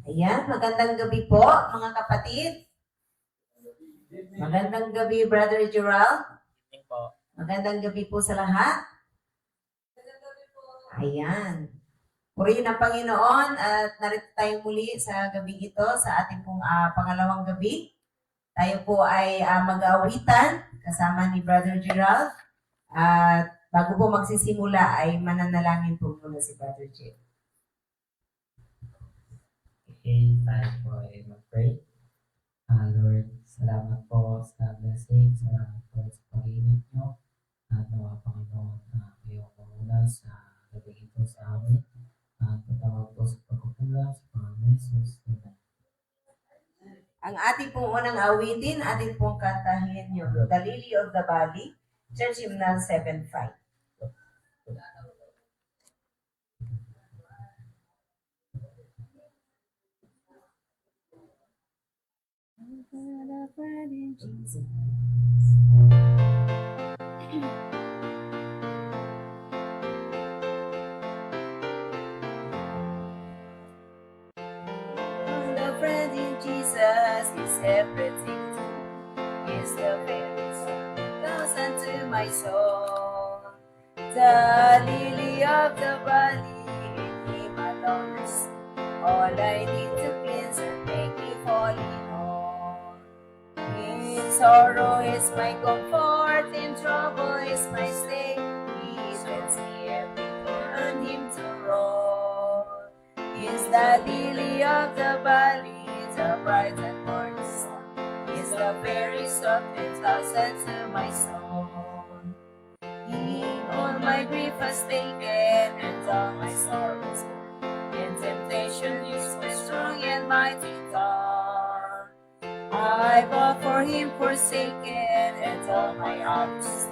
Ayan, magandang gabi po, mga kapatid. Magandang gabi, Brother Gerald. Magandang gabi po sa lahat. Ayan. Purihin ang Panginoon at narito tayo muli sa gabi ito, sa ating pong pangalawang gabi. Tayo po ay mag-aawitan kasama ni Brother Gerald. At bago po magsisimula ay mananalangin po muna si Brother Gerald. Okay, tayo po ay mag-pray. Lord, salamat po sa blessing, salamat po sa pag-iingat nyo. At nawa, Panginoon, kayong mamuna sa gabi ito sa amin. At patawag po sa pagkukulang sa Panginoon Jesus. Amen. Ang ating pong unang awitin, ating pong kantahin yung The Lily of the Valley, Church Hymnal 7.5. The friend in Jesus is everything to me. Is the very sun goes unto my soul. The lily of the valley, in Him alone I see. All I need to cleanse and make me wholly whole. In sorrow is my comfort, in trouble is my stay. He sends me everywhere on Him to roll. Is the lily of the valley, the bright and morning sun. Is the very soft and thousand to my soul. He all my grief has taken, and all my sorrows borne. In temptation is my strong and mighty God. I bow for Him forsaken, and all my others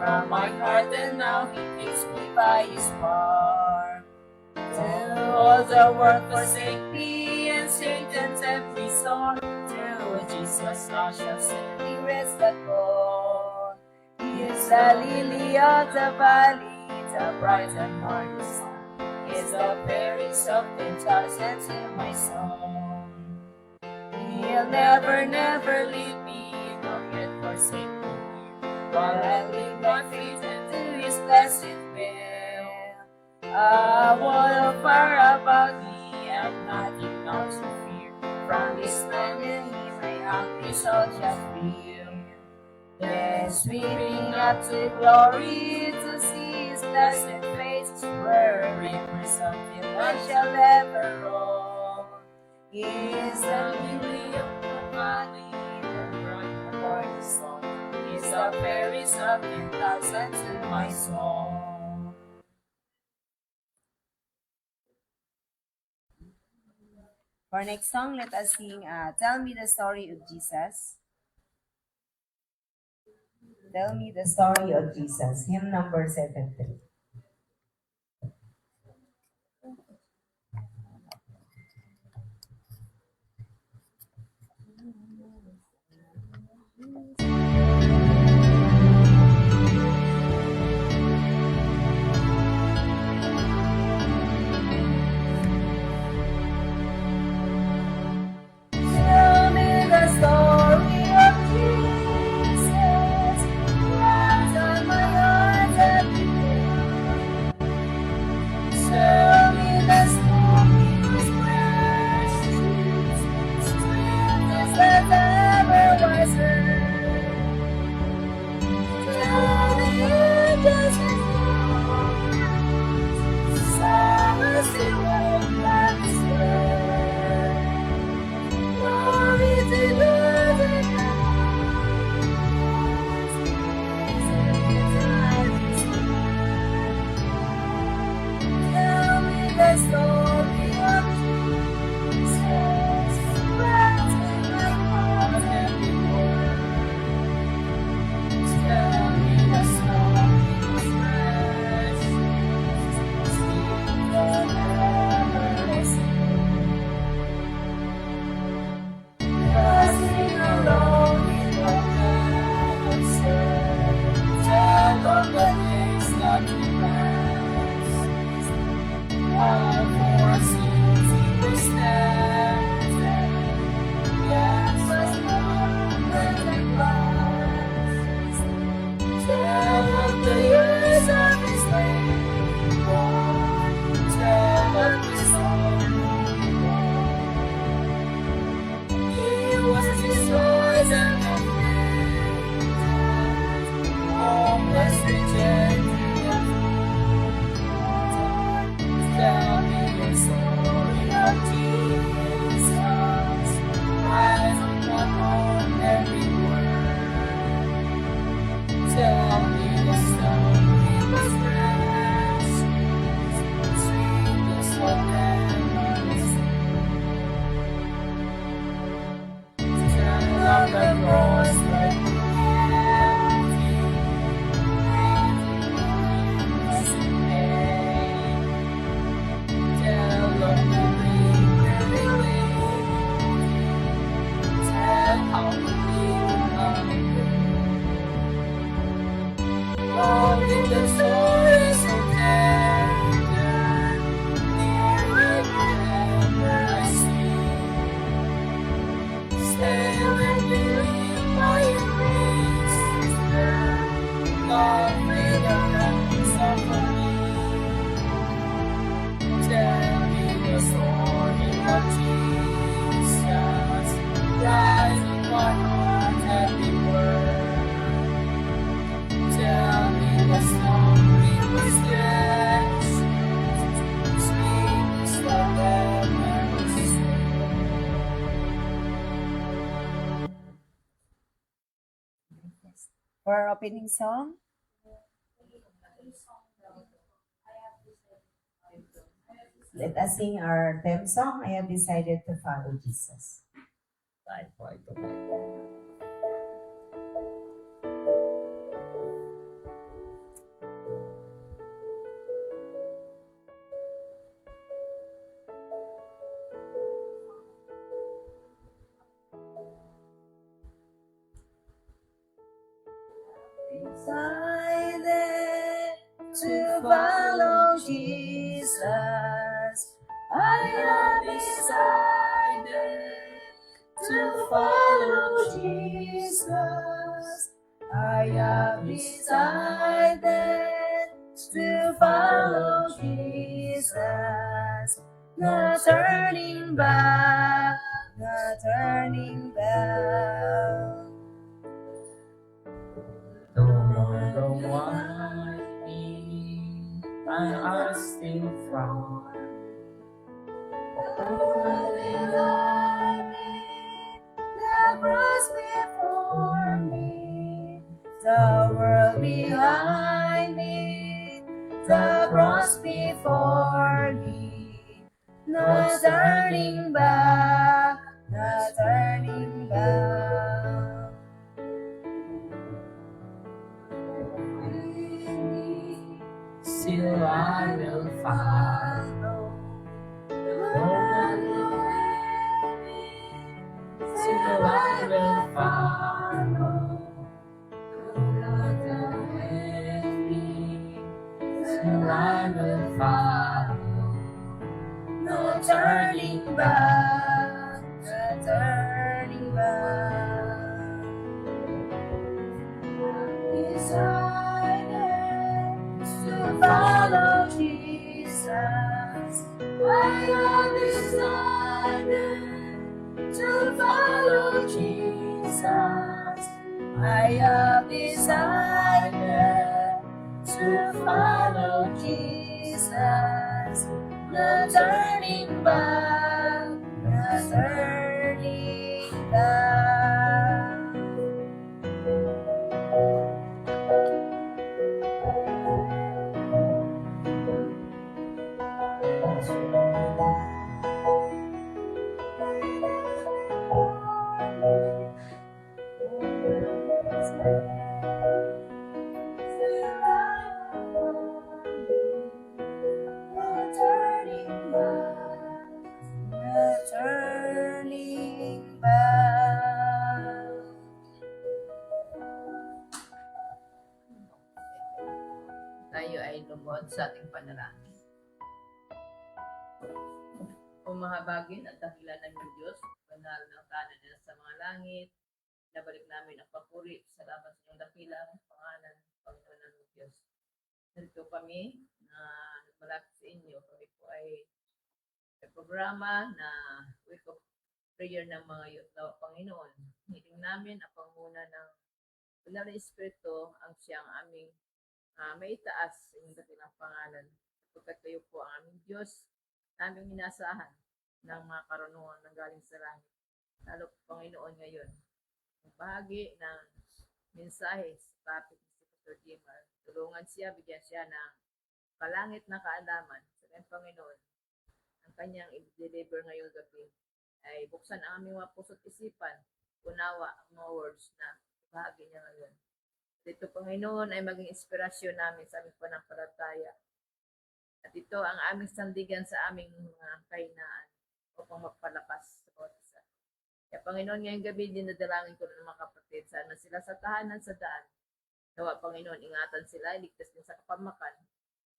from my heart, and now He takes me by His power. Till all the world forsake me, and Satan tempt me sore, through Jesus I shall safely rest at home. He is the lily of the valley, the bright and morning sun. He is the very soft and thousand to my soul. He'll never, never leave me, nor yet forsake me, while I live by faith and do His blessed will. A wall of fire about me, and nothing now to fear. From His land and He my hungry soul shall feel. Then sweeping up to glory, to see His blessed face, where rivers of delight shall ever roll. He is the lily of the valley, the bright and morning sun. He is the very soft and thousand to my soul. For next song, let us sing Tell Me the Story of Jesus. Tell Me the Story of Jesus, hymn number 73. Tell me the story of Jesus, what's on my heart every day. Tell me the story of His precious, sweetest that ever was heard. Tell me just as long as the world runs glory to God in the highest. Tell me the story of Jesus, wrapped in my heart every word. Tell me the story of precious, sweet forever sing. Passing alone in the desert, tell of the days not to last. All for sins He will stand. of the cross where you tell of the way where they lay, tell how you all in the story so tender, near wherever I see. Stay with me, by your grace, Lord, may the ranks of me. Tell me the story of Jesus, rise in my heart every word. Tell me the story was dead. Speak this love that never For our opening song, let us sing our theme song, I Have Decided to Follow Jesus. Time for it to Decided to follow Jesus. I have decided to follow Jesus. I have decided to follow Jesus. No turning back, no turning back. no longer want me, my heart still from. The cross before me, the world behind me, the cross before me. No turning back, no turning back. Still I will follow. Still I will follow. Still I will follow. No turning back, no turning back. Decided to follow Jesus. I have decided to follow Jesus. I have decided to follow Jesus. No turning back, no turning back. Turning back. Tayo ay lumuhod sa ating panalangin. O mahabagin at dakilan ng Diyos, banal ng kanan nila sa mga langit, nabalik namin ang papuri sa laban sa inyong dakilang pangalan, Panginoon ng Diyos. Narito kami na malapit sa inyo. Kami po ay may programa na Week of Prayer ng mga youth na Panginoon. Hiling namin ang panguna ng Banal na Espiritu ang siyang aming maitaas sa inyong dakilang pangalan. Sapagkat kayo po ang aming Diyos, aming inasahan ng mga karunungan ng galing sa langit. Lalo po, Panginoon, ngayon, ang bahagi ng mensahe sa topic ni Pastor Jimar. Tulungan siya, bigyan siya ng kalangit na kaalaman sa kanyang Panginoon. Ang kanyang i-deliver ngayong gabi ay buksan ang aming mga puso't isipan unawa ang mga words na bahagi niya ngayon. Dito, Panginoon, ay maging inspirasyon namin sa aming panampalataya. At ito ang aming sandigan sa aming mga kahinaan upang magpalakas sa bawat isa. Kaya Panginoon, ngayong gabi, dinadalangin ko ng mga kapatid. Sana sila sa tahanan sa daan. Nawa, Panginoon, ingatan sila, iligtas din sa kapamakan.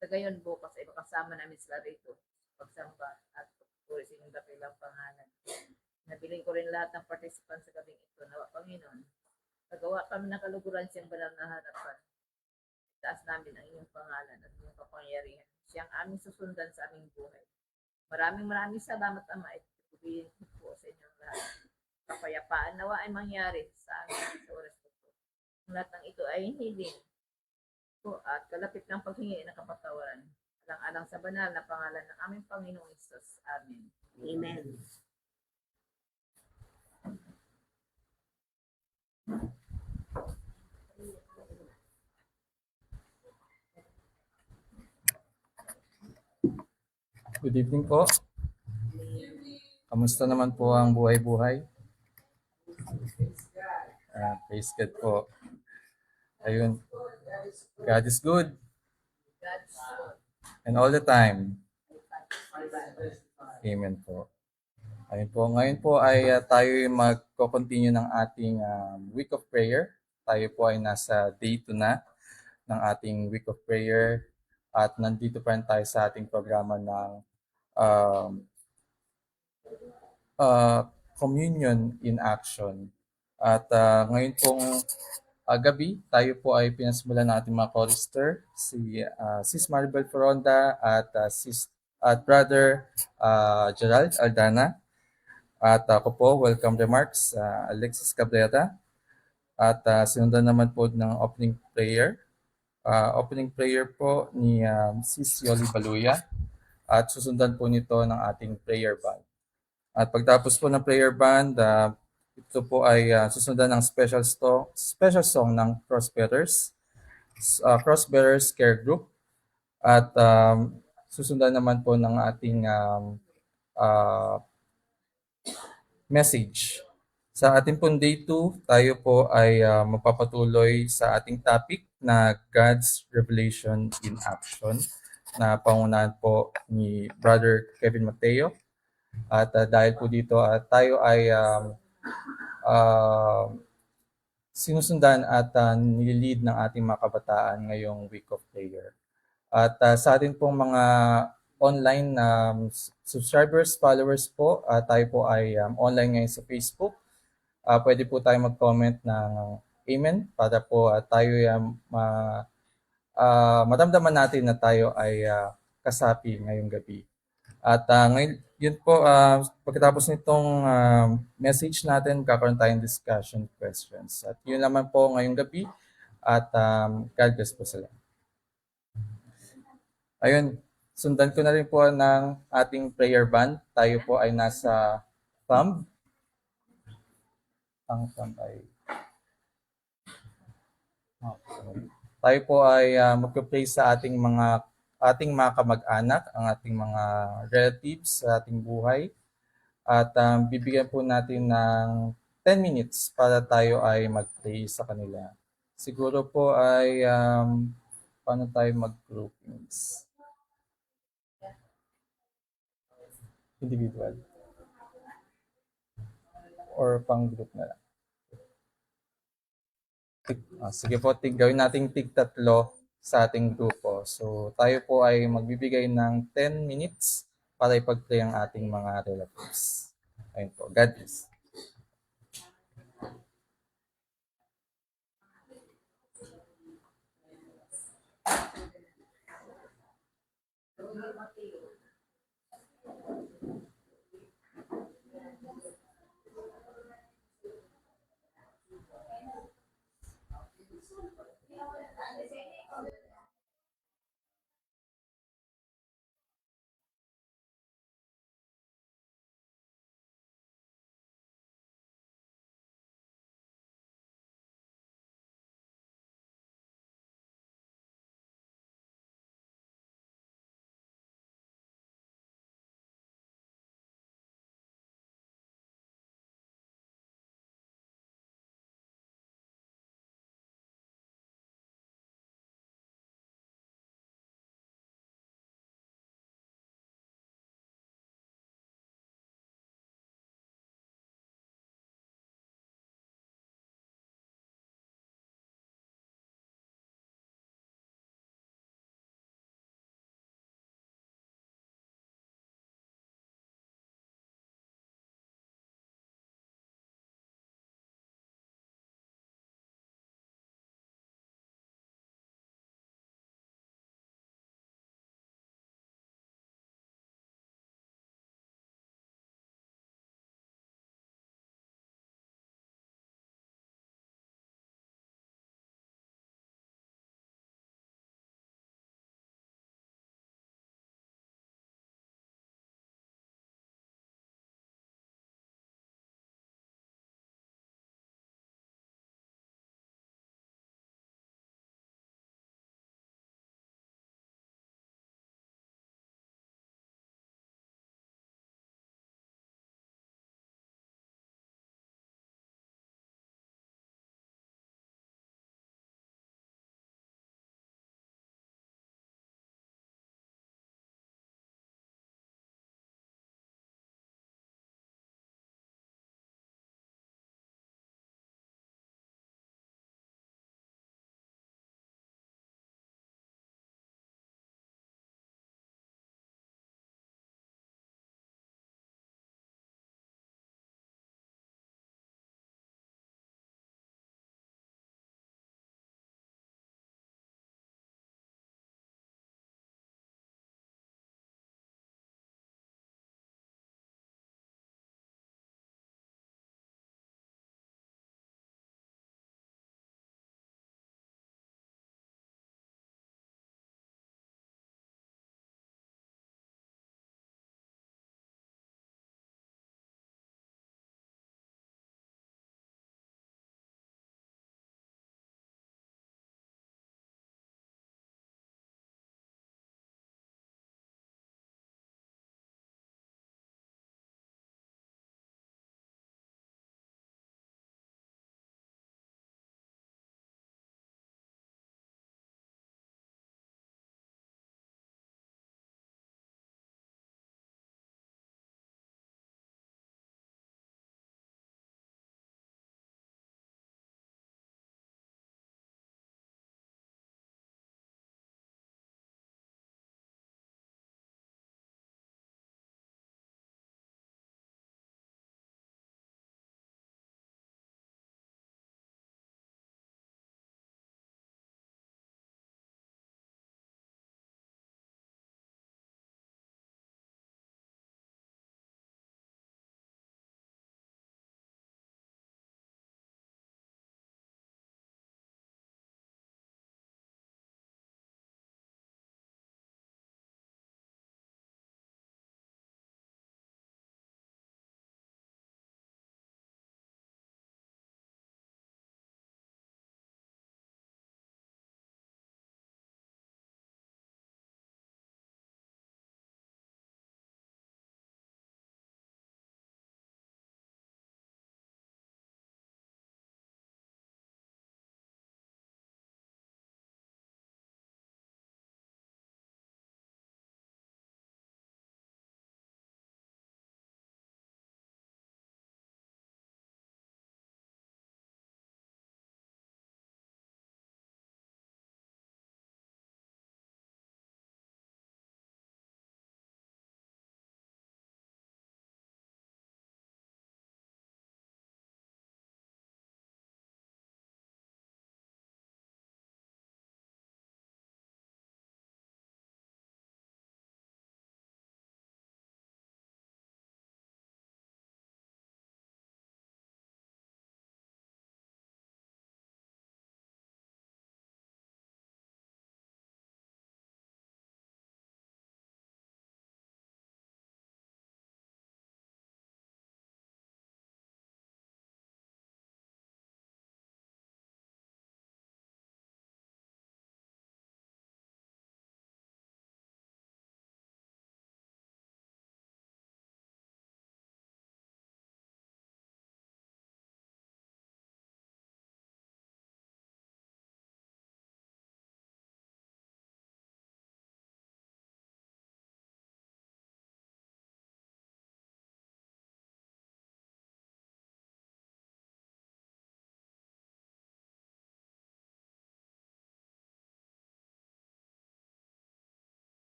Sa gayon, bukas ay makasama namin sila rito. Pagsamba at pagpuri sa inyong dakilang pangalan. Nabiling ko rin lahat ng participants sa gabing ito. Nawa, Panginoon, pagawa kami ng kaluguran siyang banal na harapan. Itaas namin ang inyong pangalan at inyong kapangyarihan. Siyang aming susundan sa aming buhay. Maraming salamat, Ama, at tutubihin ko po sa inyong lahat. Kapayapaan nawa ay mangyari sa amin sa oras ko po. Ang lahat ng ito ay hiling po at kalapit ng paghingi ng kapatawaran. Alang-alang sa banal na pangalan ng aming Panginoong Isus. Amen. Amen. Good evening po. Kamusta naman po ang buhay-buhay? Praise God po. Ayun. God is good. God's good. And all the time. Amen po. Ayun po. Ngayon po ay tayo magko-continue ng ating week of prayer. Tayo po ay nasa day 2 na ng ating week of prayer. At nandito pa rin tayo sa ating programa ng Communion in Action. At ngayon pong gabi, tayo po ay pinasimulan ng ating mga chorister, si Sis Maribel Foronda at Brother Gerald Aldana. At ako po, welcome remarks, Alexis Cabrera. At sinundan naman po ng opening prayer. Opening prayer po ni Sis Yoli Baluya. At susundan po nito ng ating prayer band. At pagtapos po ng prayer band, ito po ay susundan ng special song ng Crossbearers Care Group. At susundan naman po ng ating message. Sa ating pong day 2, tayo po ay magpapatuloy sa ating topic na God's Revelation in Action na pangunahan po ni Brother Kevin Mateo. At dahil po dito tayo ay sinusundan at nililid ng ating mga kabataan ngayong week of prayer. At sa atin pong mga online subscribers, followers po, tayo po ay online ngayon sa Facebook. Pwede po tayo mag-comment ng Amen para po tayo maramdaman natin na tayo ay kasapi ngayong gabi. At ngayon, yun po, pagkatapos nitong message natin, kakaroon tayong discussion questions. At yun naman po ngayong gabi. At God bless po sila. Ayun, sundan ko na rin po ng ating prayer band. Tayo po ay nasa thumb. Ang thumb ay... Tayo po ay magpa-pray sa ating mga kamag-anak, ang ating mga relatives sa ating buhay. At bibigyan po natin ng 10 minutes para tayo ay mag-pray sa kanila. Siguro po ay paano tayo mag-groupings? Individual? Or pang-group na lang? Sige po, gawin nating tig-tatlo sa ating grupo. So, tayo po ay magbibigay ng 10 minutes para ipag-pray ang ating mga relatives. Ayun po. God bless.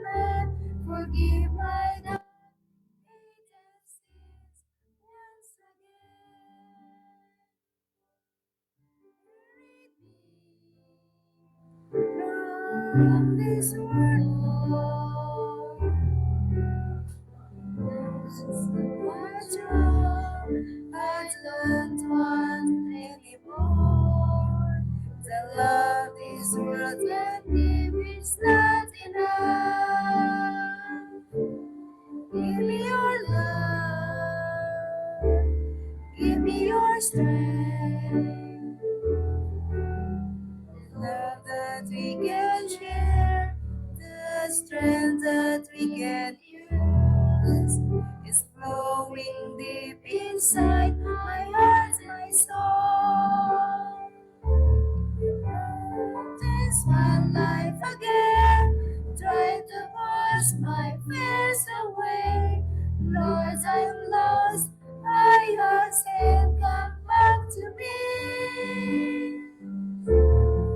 command, forgive my sins once again. From this world, what's wrong? I don't want anymore. The love this world can give is not enough. Give me your love, give me your strength. Love that we can share, the strength that we can use is flowing deep inside my heart, my soul. This my life again, try to wash my fears away. Lord, I'm lost, I ask and come back to me.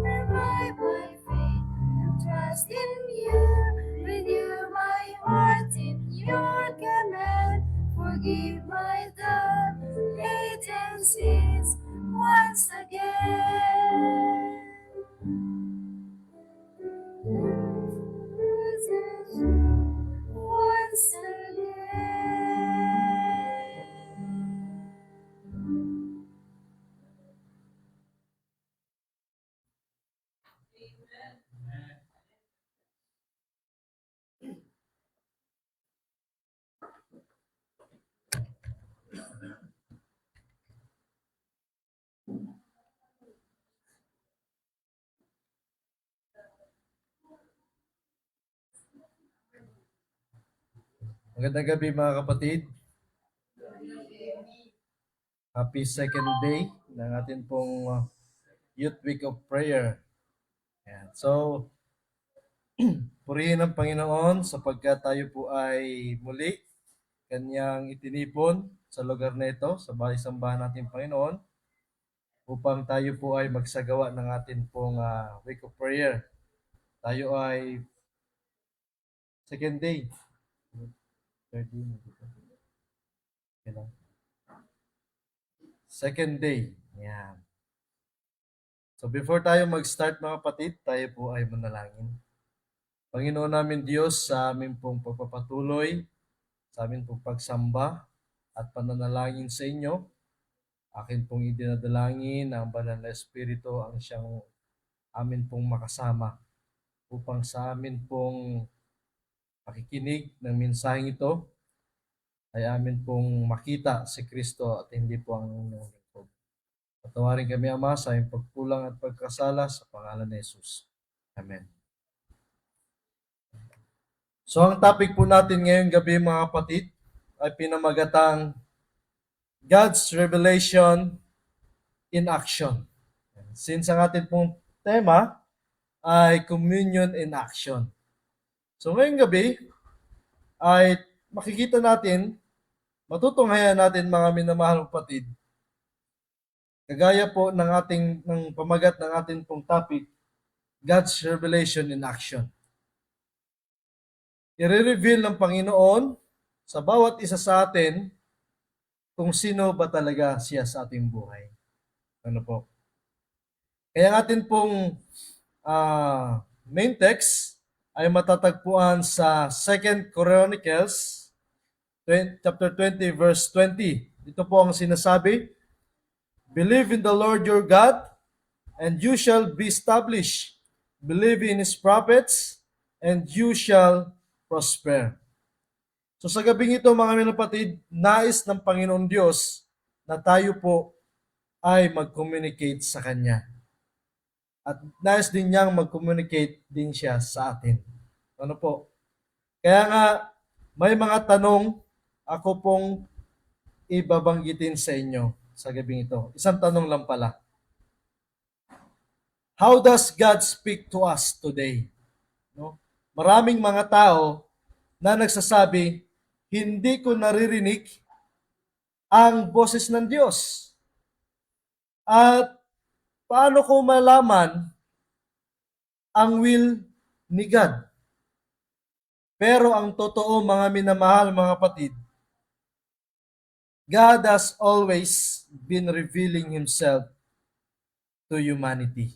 Revive my faith and trust in you. Renew my heart in your command. Forgive my latent sins once again. Once again. Magandang gabi mga kapatid. Happy second day ng ating pong Youth Week of Prayer. Ayan. So, purihin ang Panginoon sapagkat tayo po ay muli Kanyang itinipon sa lugar na ito, sa bahay-sambahan natin Panginoon, upang tayo po ay magsagawa ng ating pong Week of Prayer. Tayo ay second day. Third day. Okay lang. Second day. Yan. So before tayo mag-start mga kapatid, tayo po ay manalangin. Panginoon namin Diyos, sa amin pong pagpapatuloy, sa amin pong pagsamba at pananalangin sa inyo, akin pong idinadalangin ang Banal na Espiritu ang siyang amin pong makasama upang sa amin pong pakikinig ng mensaheng ito ay amin pong makita si Kristo at hindi po ang inyong lingkod. Patawarin kami, Ama, sa aming pagkulang at pagkasala sa pangalan ni Jesus. Amen. So ang topic po natin ngayong gabi mga kapatid ay pinamagatang God's Revelation in Action. Since ang ating pong tema ay Communion in Action. So ngayong gabi ay makikita natin, matutunghayan natin mga minamahal kapatid, kagaya po ng pamagat ng ating pong topic, God's Revelation in Action. I-reveal ng Panginoon sa bawat isa sa atin kung sino ba talaga siya sa ating buhay. Ano po? Kaya ang atin pong main text ay matatagpuan sa 2 Chronicles chapter 20 verse 20. Ito po ang sinasabi, Believe in the Lord your God, and you shall be established. Believe in His prophets, and you shall prosper. So sa gabing ito mga minapatid, nais ng Panginoon Diyos na tayo po ay mag-communicate sa Kanya. At nais din niyang mag-communicate din siya sa atin. Ano po? Kaya nga, may mga tanong ako pong ibabanggitin sa inyo sa gabing ito. Isang tanong lang pala. How does God speak to us today? No? Maraming mga tao na nagsasabi, hindi ko naririnig ang boses ng Diyos. At paano ko malaman ang will ni God? Pero ang totoo, mga minamahal, mga kapatid, God has always been revealing Himself to humanity.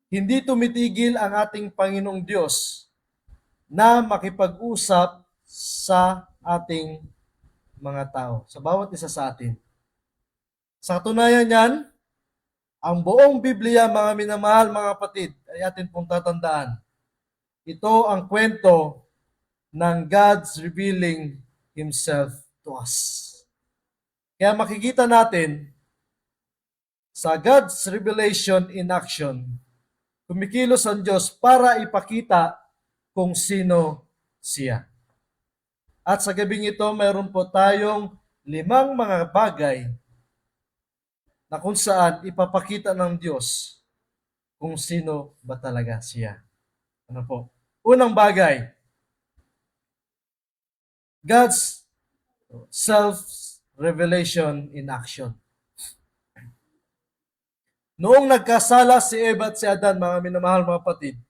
Hindi tumitigil ang ating Panginoong Diyos na makipag-usap sa ating mga tao, sa bawat isa sa atin. Sa katunayan yan, ang buong Biblia, mga minamahal, mga kapatid, ay atin pong tatandaan. Ito ang kwento ng God's revealing Himself to us. Kaya makikita natin sa God's revelation in action, kumikilos ang Diyos para ipakita kung sino siya. At sa gabing ito, mayroon po tayong 5 mga bagay na kung saan ipapakita ng Diyos kung sino ba talaga siya. Ano po? Unang bagay, God's self-revelation in action. Noong nagkasala si Eva at si Adan, mga minamahal, mga kapatid,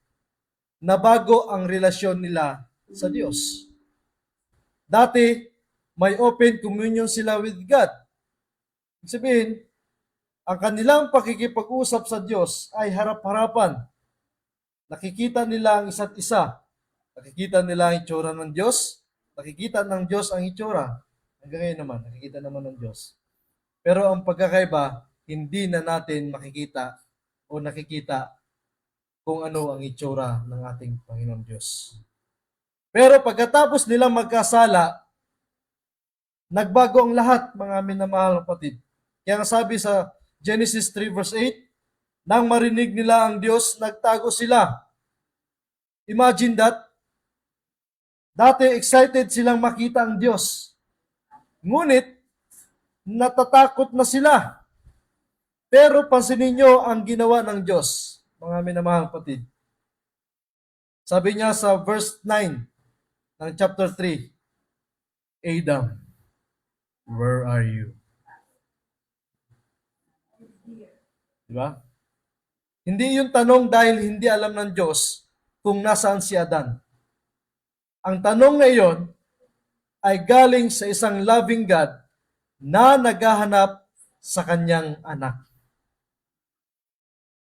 nabago ang relasyon nila sa Diyos. Dati, may open communion sila with God. Ibig sabihin, ang kanilang pakikipag-usap sa Diyos ay harap-harapan. Nakikita nila ang isa't isa. Nakikita nila ang itsura ng Diyos. Nakikita ng Diyos ang itsura. Hanggang ngayon naman, nakikita naman ng Diyos. Pero ang pagkakaiba, hindi na natin makikita o nakikita kung ano ang itsura ng ating Panginoon Diyos. Pero pagkatapos nilang magkasala, nagbago ang lahat, mga minamahal na kapatid. Kaya nga sabi sa Genesis 3 verse 8, nang marinig nila ang Diyos, nagtago sila. Imagine that. Dati excited silang makita ang Diyos. Ngunit, natatakot na sila. Pero pansinin nyo ang ginawa ng Diyos, mga minamahal kapatid. Sabi niya sa verse 9 ng chapter 3, Adam, where are you? Diba? Hindi yung tanong dahil hindi alam ng Diyos kung nasaan si Adan. Ang tanong na iyon ay galing sa isang loving God na naghahanap sa kanyang anak.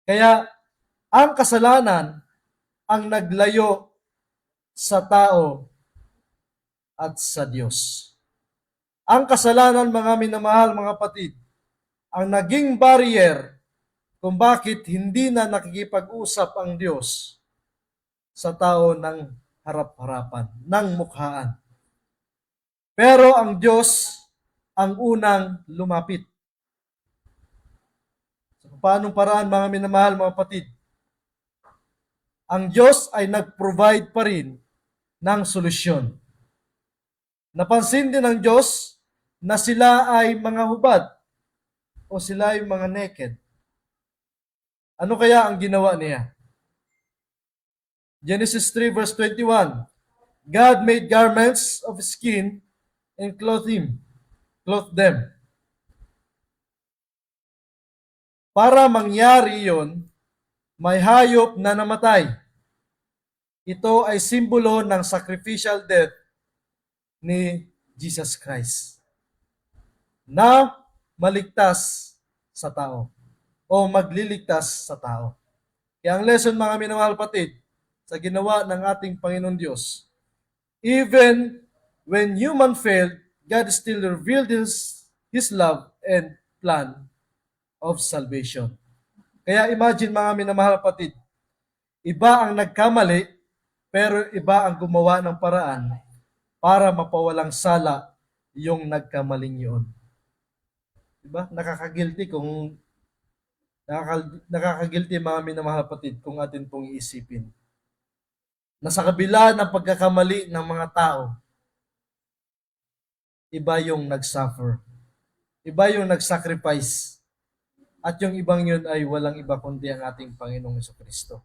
Kaya ang kasalanan ang naglayo sa tao at sa Diyos. Ang kasalanan, mga minamahal, mga kapatid, ang naging barrier kung bakit hindi na nakikipag-usap ang Diyos sa tao ng harap-harapan, ng mukhaan. Pero ang Diyos ang unang lumapit. So, paanong paraan, mga minamahal, mga kapatid? Ang Diyos ay nag-provide pa rin ng solusyon. Napansin din ng Diyos na sila ay mga hubad o sila ay mga naked. Ano kaya ang ginawa niya? Genesis 3 verse 21, God made garments of skin and clothed them. Para mangyari yon, may hayop na namatay. Ito ay simbolo ng sacrificial death ni Jesus Christ na maligtas sa tao o magliligtas sa tao. Kaya ang lesson, mga minamahal kapatid, sa ginawa ng ating Panginoon Diyos, even when human failed, God still revealed His love and plan of salvation. Kaya imagine, mga minamahal kapatid, iba ang nagkamali, pero iba ang gumawa ng paraan para mapawalang sala yung nagkamaling yun. Diba? Nakakagilty mga minamahal kapatid kung atin pong iisipin. Na sa kabila ng pagkakamali ng mga tao, iba yung nag-suffer. Iba yung nag-sacrifice. At yung ibang yun ay walang iba kundi ang ating Panginoong Jesucristo.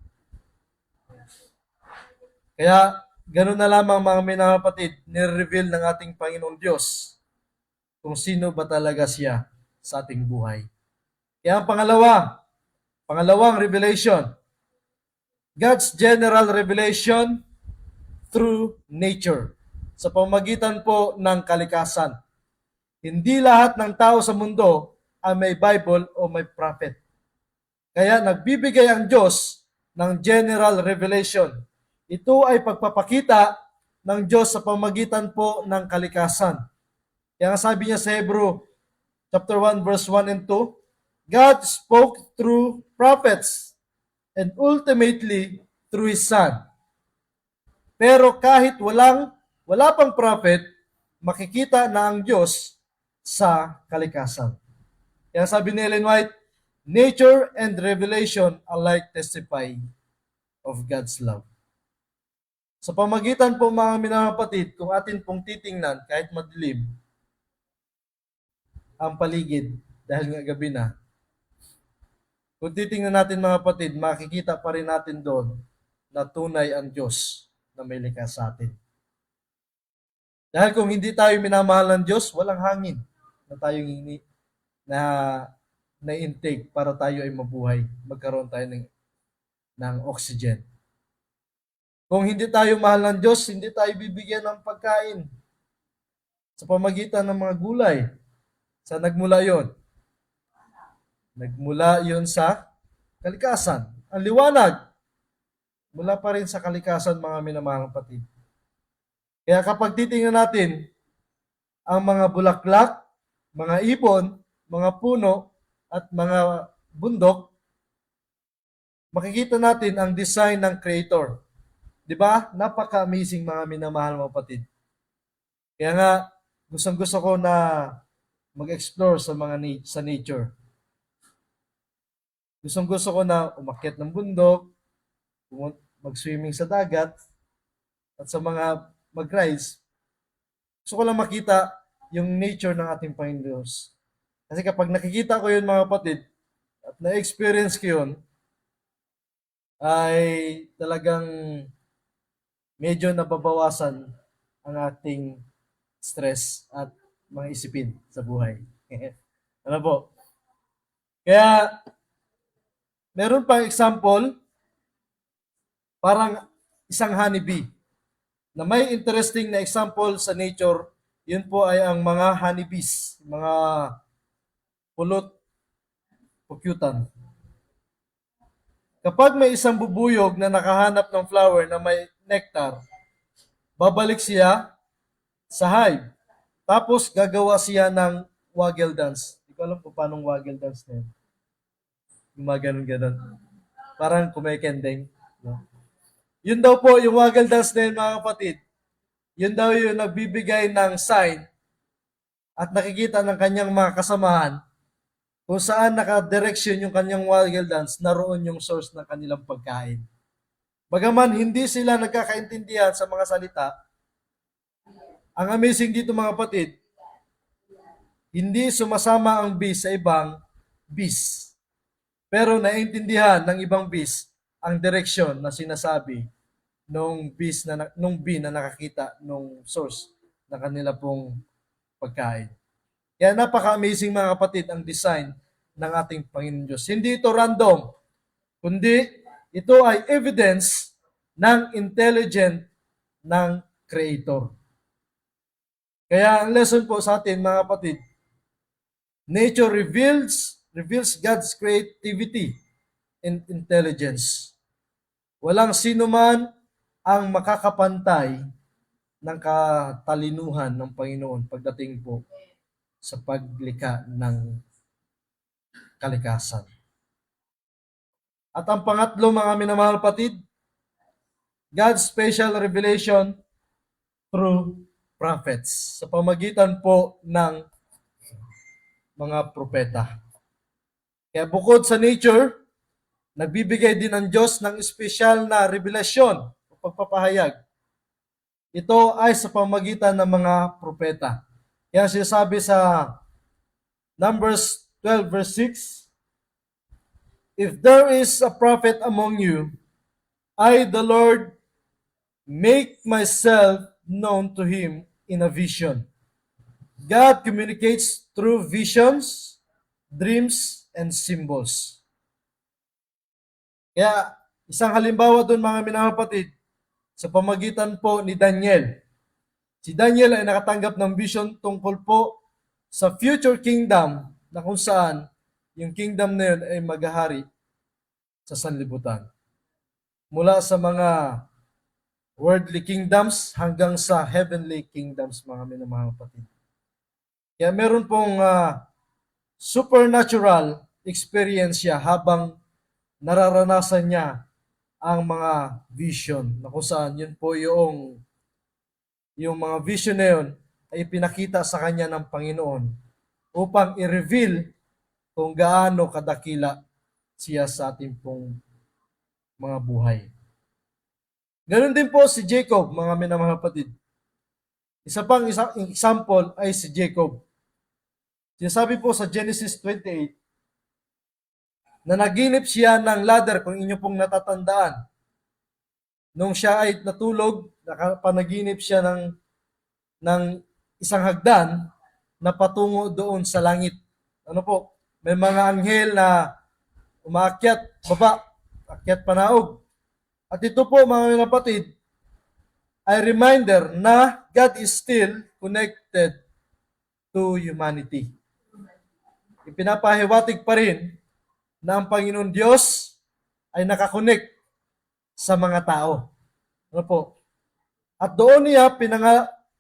Kaya, ganun na lamang, mga minamahal kapatid, nire-reveal ng ating Panginoong Diyos kung sino ba talaga siya sa ating buhay. Kaya ang pangalawang revelation, God's general revelation through nature, sa pamamagitan po ng kalikasan. Hindi lahat ng tao sa mundo ay may Bible o may prophet. Kaya nagbibigay ang Diyos ng general revelation. Ito ay pagpapakita ng Diyos sa pamamagitan po ng kalikasan. Kaya nga sabi niya sa Hebrew chapter 1 verse 1 and 2, God spoke through prophets and ultimately through His Son. Pero kahit wala pang prophet, makikita na ang Diyos sa kalikasan. Kaya sabi ni Ellen White, nature and revelation alike testify of God's love. Sa pamagitan po mga minamapatid, kung atin pong titingnan kahit madilim ang paligid dahil nga gabi na, kung titingnan natin mga kapatid, makikita pa rin natin doon na tunay ang Diyos na may likha sa atin. Dahil kung hindi tayo minamahal ng Diyos, walang hangin na tayong na intake para tayo ay mabuhay. Magkaroon tayo ng oxygen. Kung hindi tayo mahal ng Diyos, hindi tayo bibigyan ng pagkain sa pamagitan ng mga gulay. Saan nagmula yon? Nagmula yon sa kalikasan. Ang liwanag, mula pa rin sa kalikasan, mga minamahal kapatid. Kaya kapag titingnan natin ang mga bulaklak, mga ibon, mga puno, at mga bundok, makikita natin ang design ng Creator. Di ba? Napaka-amazing mga minamahal mga kapatid. Kaya nga, gustong-gusto ko na mag-explore sa nature. Gustong-gusto ko na umakyat ng bundok, mag-swimming sa dagat, at sa mga mag-rides. Gusto ko lang makita yung nature ng ating Panginoon Diyos. Kasi kapag nakikita ko yun mga kapatid, at na-experience ko yun, ay talagang medyo nababawasan ang ating stress at mga isipin sa buhay. Ano po? Kaya, meron pang example, parang isang honeybee, na may interesting na example sa nature, yun po ay ang mga honeybees, mga pulot, pukyutan. Kapag may isang bubuyog na nakahanap ng flower na may nectar, babalik siya sa hive. Tapos gagawa siya ng waggle dance. Hindi ko alam kung paano waggle dance na yun. Gumaganon-ganon. Parang kumekendeng. No? Yun daw po, yung waggle dance na yun, mga kapatid. Yun daw yung nagbibigay ng sign at nakikita ng kanyang mga kasamahan kung saan nakadireksyon yung kanyang waggle dance, naroon yung source ng kanilang pagkain. Bagaman hindi sila nagkakaintindihan sa mga salita, ang amazing dito mga kapatid, hindi sumasama ang bees sa ibang bees. Pero naiintindihan ng ibang bees ang direksyon na sinasabi nung bee na nakakita nung source na kanila pong pagkain. Kaya napaka-amazing mga kapatid ang design ng ating Panginoon Diyos. Hindi ito random, kundi ito ay evidence ng intelligent ng Creator. Kaya ang lesson po sa atin mga kapatid, nature reveals God's creativity and intelligence. Walang sino man ang makakapantay ng katalinuhan ng Panginoon pagdating po sa paglikha ng kalikasan. At ang pangatlo, mga minamahal patid, God's special revelation through prophets, sa pamagitan po ng mga propeta. Kaya bukod sa nature, nagbibigay din ang Diyos ng espesyal na revelasyon o pagpapahayag. Ito ay sa pamagitan ng mga propeta. Kaya sinasabi sa Numbers 12 verse 6, if there is a prophet among you, I, the Lord, make myself known to him in a vision. God communicates through visions, dreams, and symbols. Kaya, isang halimbawa doon mga minamapatid, sa pamagitan po ni Daniel. Si Daniel ay nakatanggap ng vision tungkol po sa future kingdom na kung saan yung kingdom na yun ay maghahari sa sanlibutan. Mula sa mga worldly kingdoms hanggang sa heavenly kingdoms, mga minamahal kapatid. Kaya meron pong supernatural experience siya habang nararanasan niya ang mga vision na kung saan yun po yung mga vision na yun ay pinakita sa kanya ng Panginoon upang i-reveal kung gaano kadakila siya sa ating pong mga buhay. Ganon din po si Jacob, mga minamahal kapatid. Isa pang example ay si Jacob. Sinasabi po sa Genesis 28 na naginip siya ng ladder, kung inyo pong natatandaan. Nung siya ay natulog, nakapanaginip siya ng isang hagdan na patungo doon sa langit. Ano po? May mga anghel na umaakyat, baba, akyat panaog. At ito po, mga kapatid, ay reminder na God is still connected to humanity. Ipinapahiwatig pa rin na ang Panginoon Diyos ay nakakonect sa mga tao. Ano po? At doon niya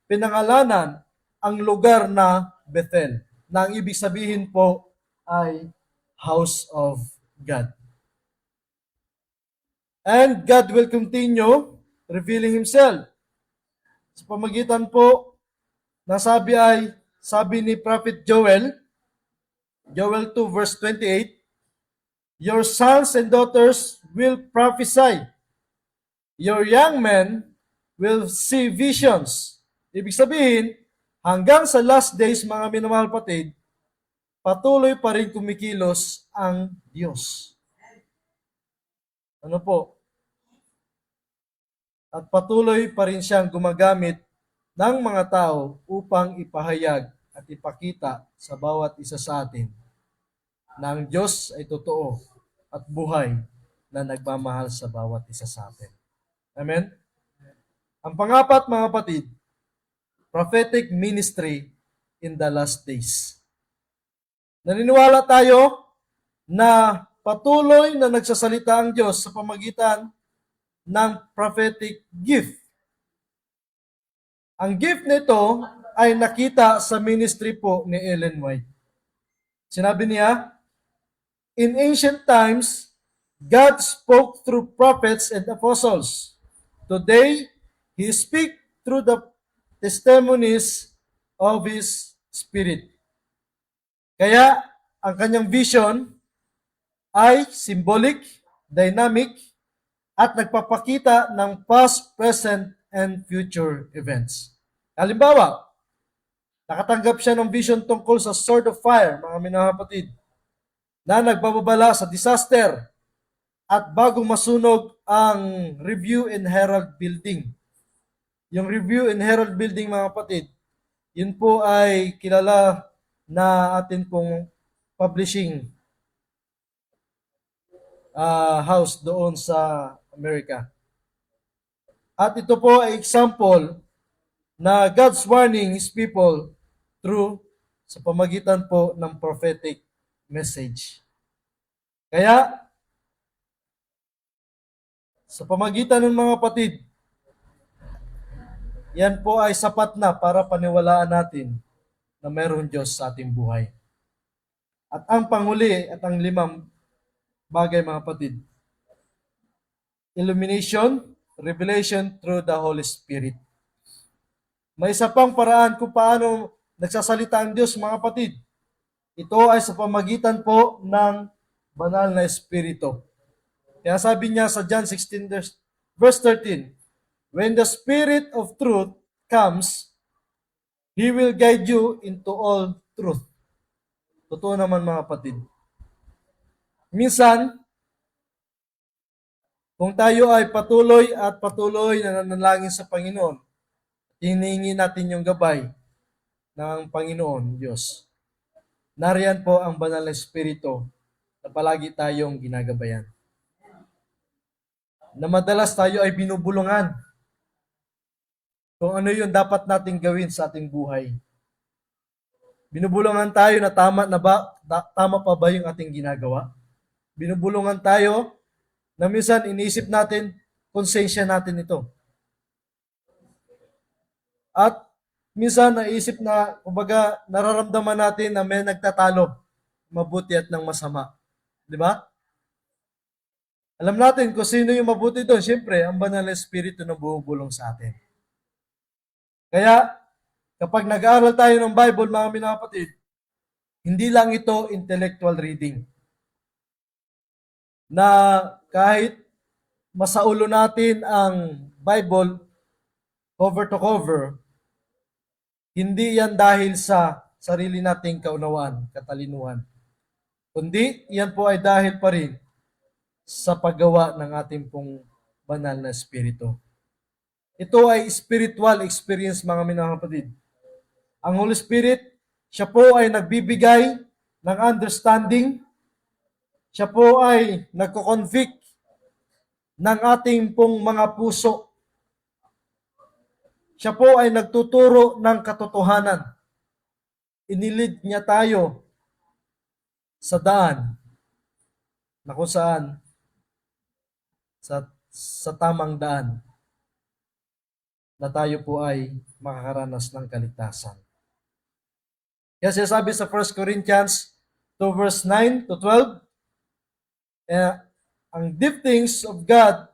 pinangalanan ang lugar na Bethel, na ang ibig sabihin po ay House of God. And God will continue revealing Himself. Sa pamagitan po, sabi ni Prophet Joel 2 verse 28, your sons and daughters will prophesy. Your young men will see visions. Ibig sabihin, hanggang sa last days, mga minamahal patid, patuloy pa rin kumikilos ang Diyos. Ano po? At patuloy pa rin siyang gumagamit ng mga tao upang ipahayag at ipakita sa bawat isa sa atin na ang Diyos ay totoo at buhay na nagmamahal sa bawat isa sa atin. Amen? Ang pangapat, mga kapatid, prophetic ministry in the last days. Naniniwala tayo na patuloy na nagsasalita ang Diyos sa pamagitan ng prophetic gift. Ang gift nito ay nakita sa ministry po ni Ellen White. Sinabi niya, in ancient times, God spoke through prophets and apostles. Today, He speaks through the testimonies of His Spirit. Kaya, ang kanyang vision ay symbolic, dynamic, at nagpapakita ng past, present, and future events. Halimbawa, nakatanggap siya ng vision tungkol sa sword of fire, mga minamahapatid, na nagbababala sa disaster at bagong masunog ang Review and Herald Building. Yung Review and Herald Building, mga kapatid, yun po ay kilala na atin pong publishing house doon sa Amerika. At ito po ay example na God's warning His people through sa pamagitan po ng prophetic message. Kaya, sa pamagitan ng mga kapatid, yan po ay sapat na para paniwalaan natin na mayroon Diyos sa ating buhay. At ang panghuli at ang limang bagay, mga kapatid, illumination, revelation through the Holy Spirit. May isa pang paraan kung paano nagsasalita ang Diyos, mga kapatid. Ito ay sa pamagitan po ng banal na Espiritu. Kaya sabi niya sa John 16 verse 13, when the Spirit of truth comes, He will guide you into all truth. Totoo naman, mga kapatid. Minsan, kung tayo ay patuloy na nanalangin sa Panginoon, hinihingi natin yung gabay ng Panginoon Diyos. Nariyan po ang banal na Espiritu na palagi tayong ginagabayan. Na madalas tayo ay binubulungan kung ano yung dapat nating gawin sa ating buhay. Binubulungan tayo na tama pa ba yung ating ginagawa? Binubulungan tayo na minsan iniisip natin, konsensya natin ito. At minsan naisip na, kumbaga, nararamdaman natin na may nagtatalo, mabuti at ng masama. Di ba? Alam natin kung sino yung mabuti doon. Siyempre, ang banal na espiritu na bumubulong sa atin. Kaya, kapag nag-aaral tayo ng Bible, mga minapatid, hindi lang ito intellectual reading. Na kahit masaulo natin ang Bible cover to cover, hindi yan dahil sa sarili nating kaunawaan, katalinuhan. Kundi yan po ay dahil pa rin sa paggawa ng ating pong banal na espiritu. Ito ay spiritual experience, mga minamapatid. Ang Holy Spirit, siya po ay nagbibigay ng understanding. Siya po ay nagko-convict ng ating pong mga puso. Siya po ay nagtuturo ng katotohanan. Inilid niya tayo sa daan na kung saan sa tamang daan na tayo po ay makakaranas ng kaligtasan. Kaya sinasabi sa 1 Corinthians 2 verse 9 to 12, ang deep things of God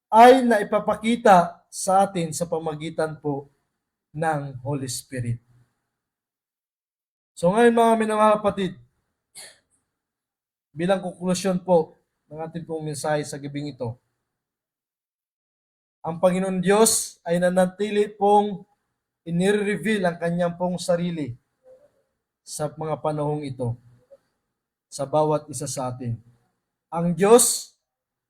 ay naipapakita sa atin sa pamagitan po ng Holy Spirit. So ngayon, mga minamahal kapatid, bilang konklusyon po ng ating pong mensahe sa gabing ito, ang Panginoon Diyos ay nanatili pong inire-reveal ang kanyang pong sarili sa mga panahong ito sa bawat isa sa atin. Ang Diyos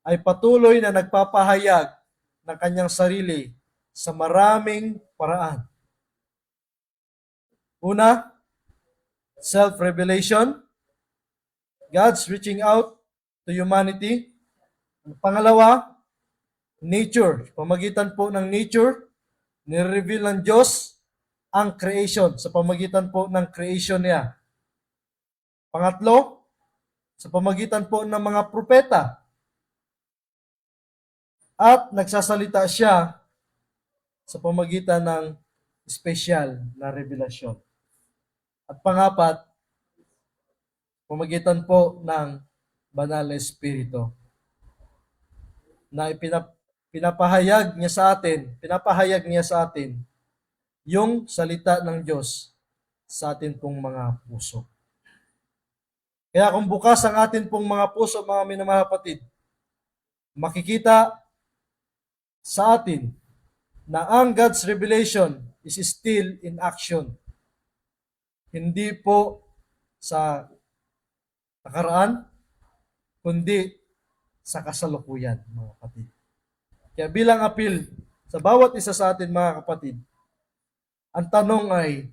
ay patuloy na nagpapahayag ng kanyang sarili sa maraming paraan. Una, self-revelation. God's reaching out to humanity. Pangalawa, nature. Pamagitan po ng nature, nire-reveal ng Diyos ang creation sa pamagitan po ng creation niya. Pangatlo, sa pamagitan po ng mga propeta. At nagsasalita siya sa pamagitan ng special na revelasyon. At pangapat, pamagitan po ng banal na espiritu na pinapahayag niya sa atin yung salita ng Diyos sa atin pong mga puso. Kaya kung bukas ang atin pong mga puso, mga minamahal kapatid, makikita sa atin na ang God's revelation is still in action. Hindi po sa nakaraan, kundi sa kasalukuyan, mga kapatid. Kaya bilang appeal sa bawat isa sa atin, mga kapatid, ang tanong ay,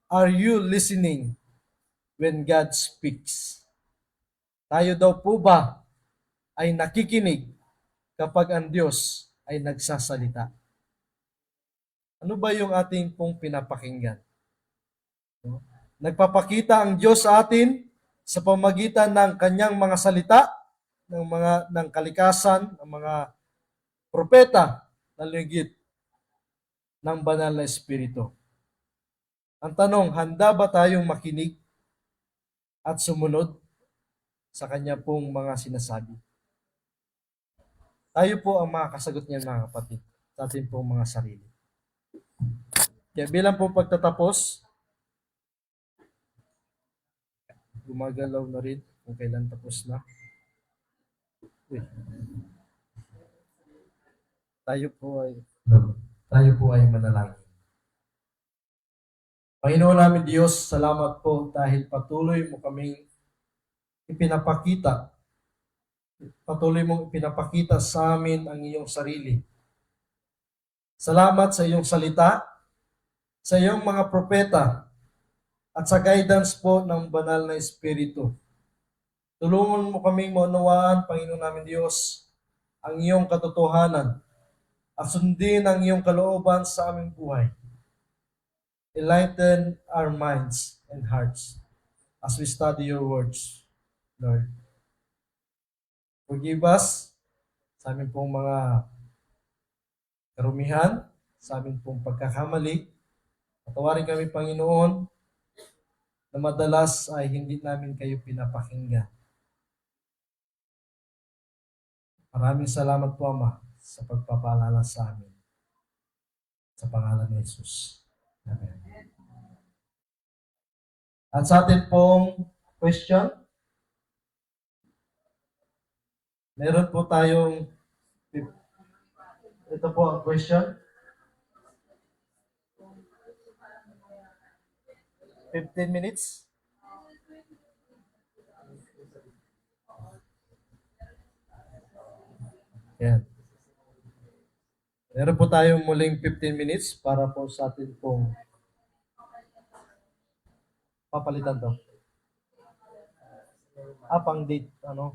are you listening when God speaks? Tayo daw po ba ay nakikinig kapag ang Diyos ay nagsasalita? Ano ba yung ating pong pinapakinggan? Nagpapakita ang Diyos sa atin sa pamagitan ng kanyang mga salita, ng kalikasan, ng mga propeta na ligid ng banal na espiritu. Ang tanong, handa ba tayong makinig at sumunod sa kanya pong mga sinasabi? Tayo po ang makakasagot niyan, mga kapatid, sa ating pong mga sarili. Kaya bilang po pagtatapos, gumagalaw na rin kung kailan tapos na. Tayo po ay manalangin. Panginoon namin Diyos, salamat po dahil patuloy mo kaming ipinapakita. Patuloy mong ipinapakita sa amin ang iyong sarili. Salamat sa iyong salita, sa iyong mga propeta, at sa guidance po ng banal na espiritu. Tulungan mo kaming maunawaan, Panginoon namin Diyos, ang iyong katotohanan at sundin ang iyong kalooban sa aming buhay. Enlighten our minds and hearts as we study your words, Lord. Forgive us sa aming pong mga karumihan, sa aming pong pagkakamali. Patawarin kami, Panginoon, na madalas ay hindi namin kayo pinapakinggan. Maraming salamat po, Ama, sa pagpapaalala sa amin. Sa pangalan ni Jesus. Amen. At sa atin pong question, meron po tayong, ito po ang question. 15 minutes. Yan. Meron po tayong muling 15 minutes para po sa atin pong papalitan to. Pang date, ano?